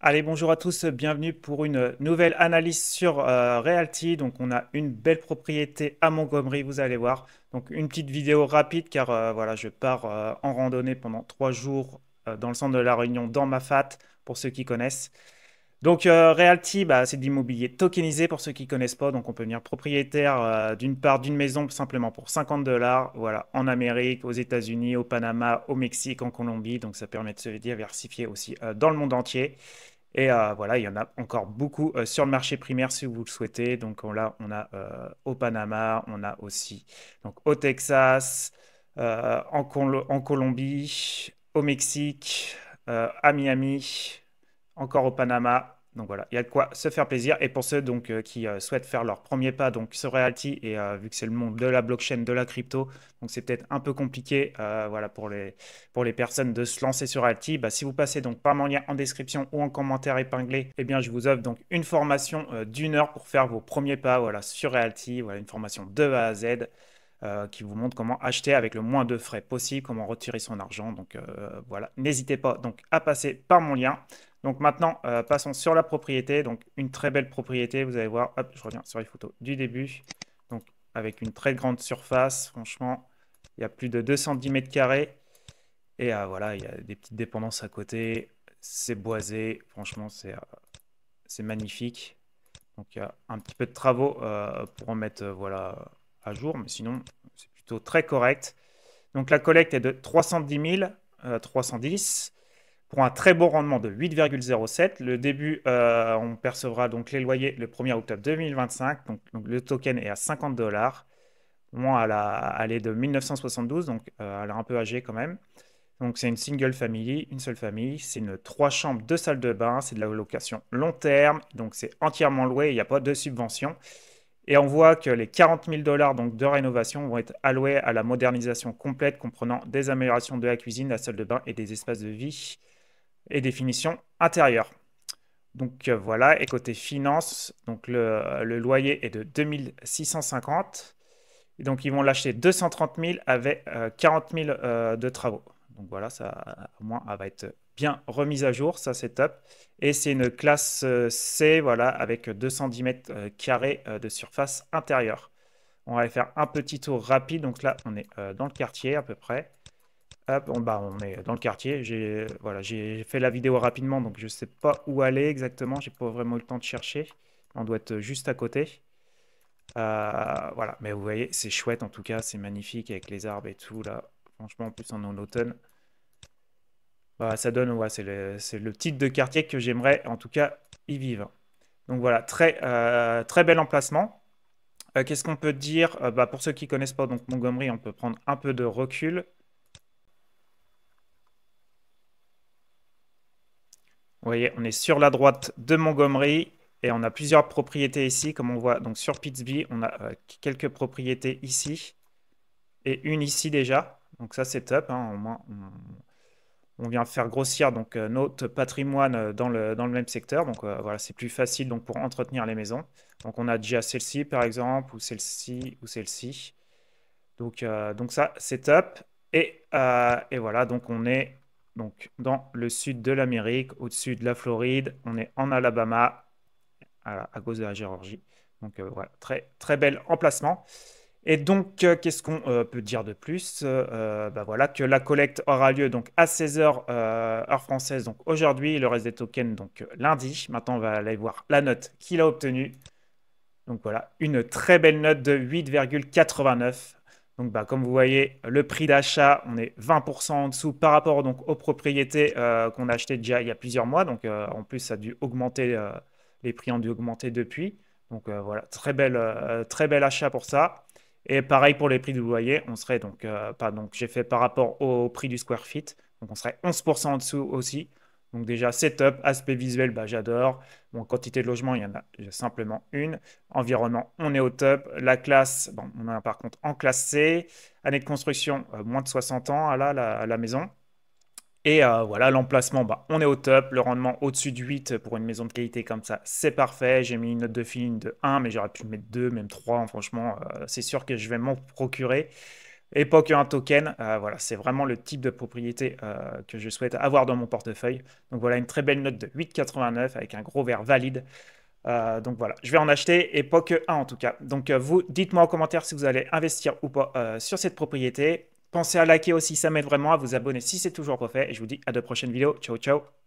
Allez, bonjour à tous, bienvenue pour une nouvelle analyse sur Realty. Donc, on a une belle propriété à Montgomery, vous allez voir. Donc, une petite vidéo rapide car voilà, je pars en randonnée pendant 3 jours dans le centre de La Réunion, dans ma fat, pour ceux qui connaissent. Donc, Realty, bah, c'est de l'immobilier tokenisé pour ceux qui ne connaissent pas. Donc, on peut devenir propriétaire d'une part d'une maison simplement pour 50 dollars. Voilà, en Amérique, aux États-Unis, au Panama, au Mexique, en Colombie. Donc, ça permet de se diversifier aussi dans le monde entier. Et voilà, il y en a encore beaucoup sur le marché primaire si vous le souhaitez. Donc là, on a au Panama, on a aussi donc, au Texas, en Colombie, au Mexique, à Miami, encore au Panama. Donc voilà, il y a de quoi se faire plaisir. Et pour ceux donc, qui souhaitent faire leur premier pas donc, sur Realty, et vu que c'est le monde de la blockchain, de la crypto, donc c'est peut-être un peu compliqué voilà, pour les personnes de se lancer sur Realty. Bah, si vous passez donc par mon lien en description ou en commentaire épinglé, eh bien, je vous offre donc une formation d'1 heure pour faire vos premiers pas voilà, sur Realty. Voilà, une formation de A à Z qui vous montre comment acheter avec le moins de frais possible, comment retirer son argent. Donc voilà, n'hésitez pas donc à passer par mon lien. Donc maintenant, passons sur la propriété. Donc une très belle propriété, vous allez voir. Hop, je reviens sur les photos du début. Donc avec une très grande surface, franchement, il y a plus de 210 mètres carrés. Et voilà, il y a des petites dépendances à côté. C'est boisé, franchement, c'est magnifique. Donc il y a un petit peu de travaux pour en mettre voilà, à jour, mais sinon, c'est plutôt très correct. Donc la collecte est de 310 000, 310 pour un très bon rendement de 8,07. Le début, on percevra donc les loyers le 1er octobre 2025. Donc le token est à 50 dollars. Moi, elle est de 1972, donc elle est un peu âgée quand même. Donc c'est une single family, une seule famille. C'est une 3 chambres, 2 salles de bain. C'est de la location long terme. Donc c'est entièrement loué. Il n'y a pas de subvention. Et on voit que les 40 000 dollars donc, de rénovation vont être alloués à la modernisation complète comprenant des améliorations de la cuisine, la salle de bain et des espaces de vie et des finitions intérieures. Donc voilà, et côté finance, donc le loyer est de 2650. Et donc ils vont l'acheter 230 000 avec 40 000 de travaux. Donc voilà, ça au moins elle va être bien remise à jour, ça c'est top. Et c'est une classe C, voilà, avec 210 mètres carrés de surface intérieure. On va aller faire un petit tour rapide. Donc là, on est dans le quartier à peu près. Hop, on est dans le quartier. Voilà, j'ai fait la vidéo rapidement, donc je ne sais pas où aller exactement. J'ai pas vraiment eu le temps de chercher. On doit être juste à côté. Voilà, mais vous voyez, c'est chouette en tout cas, c'est magnifique avec les arbres et tout là. Franchement, en plus en automne, bah, ça donne, ouais, c'est le type de quartier que j'aimerais en tout cas y vivre. Donc voilà, très bel emplacement. Qu'est-ce qu'on peut dire? Bah, pour ceux qui connaissent pas donc Montgomery, on peut prendre un peu de recul. Vous voyez, on est sur la droite de Montgomery et on a plusieurs propriétés ici, comme on voit donc sur Pittsburgh, on a quelques propriétés ici et une ici déjà. Donc ça c'est top, hein, au moins on vient faire grossir donc notre patrimoine dans le même secteur. Donc voilà, c'est plus facile donc pour entretenir les maisons. Donc on a déjà celle-ci par exemple, ou celle-ci, ou celle-ci. Donc ça c'est top. Et voilà, donc on est donc dans le sud de l'Amérique, au-dessus de la Floride. On est en Alabama, à cause de la Géorgie. Donc voilà, très bel emplacement. Et donc, qu'est-ce qu'on peut dire de plus? Bah voilà, que la collecte aura lieu donc à 16 heures heure française, donc aujourd'hui, le reste des tokens donc lundi. Maintenant, on va aller voir la note qu'il a obtenue. Donc voilà, une très belle note de 8,89. Donc bah, comme vous voyez, le prix d'achat, on est 20% en dessous par rapport donc, aux propriétés qu'on a achetées déjà il y a plusieurs mois. Donc en plus, ça a dû augmenter, les prix ont dû augmenter depuis. Donc voilà, très bel achat pour ça. Et pareil pour les prix du loyer, on serait donc, pas, donc j'ai fait par rapport au prix du square feet, donc on serait 11% en dessous aussi. Donc déjà, setup, aspect visuel, bah, j'adore. Bon, quantité de logement, il y en a simplement une. Environnement, on est au top. La classe, bon, on a par contre en classe C. Année de construction, moins de 60 ans à la maison. Et voilà, l'emplacement, bah, on est au top. Le rendement au-dessus de 8 pour une maison de qualité comme ça, c'est parfait. J'ai mis une note de feeling de 1, mais j'aurais pu mettre 2, même 3, hein. Franchement, c'est sûr que je vais m'en procurer. Époque 1 token, voilà, c'est vraiment le type de propriété que je souhaite avoir dans mon portefeuille. Donc voilà, une très belle note de 8,89 avec un gros vert valide. Donc voilà, je vais en acheter époque 1 en tout cas. Donc vous, dites-moi en commentaire si vous allez investir ou pas sur cette propriété. Pensez à liker aussi, ça m'aide vraiment, à vous abonner si c'est toujours pas fait. Et je vous dis à de prochaines vidéos. Ciao, ciao.